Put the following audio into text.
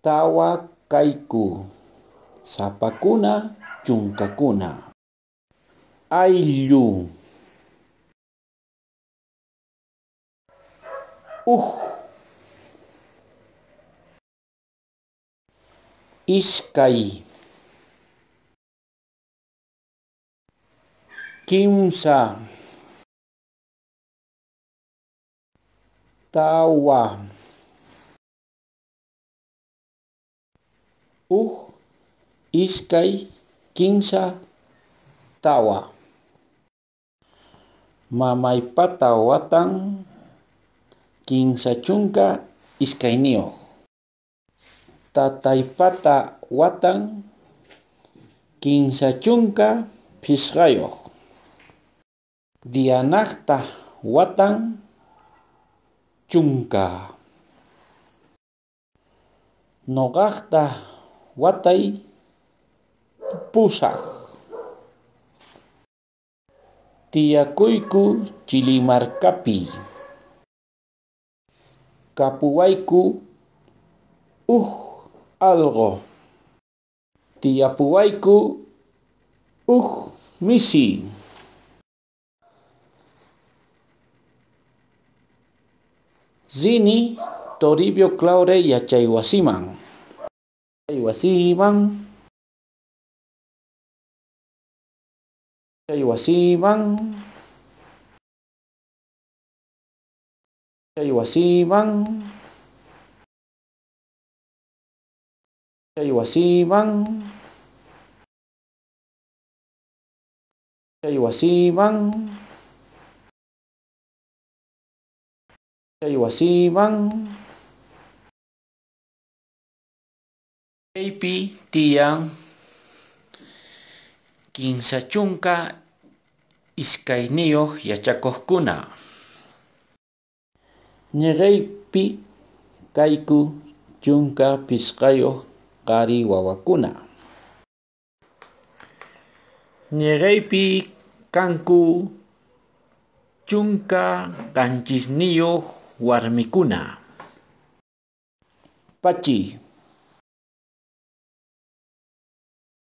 Tawa kayku, sapakuna chunkakuna. Ayllu, iskay, kimsa, tawa, iskay, kimsa, tawa. Mamaypata watan kimsa chunka iskayniyuq. Tataypata watan kimsa chunka pisqayuq. Diyanaqta watan chunka. Nuqaqta watay pusaq. Tiyakuyku Chilimarkapi. Kapuwayku alqu. Tiyapuwayku misi. Zini Toribio Claure yachaywasiman. Kaypi tiyan kimsa chunka iskayniyuq yachakuqkuna. Ñiqaypi kayku chunka pisqayuq qhari wawakuna. Ñiqaypi kanku chunka qanchisniyuq warmikuna. Pachi.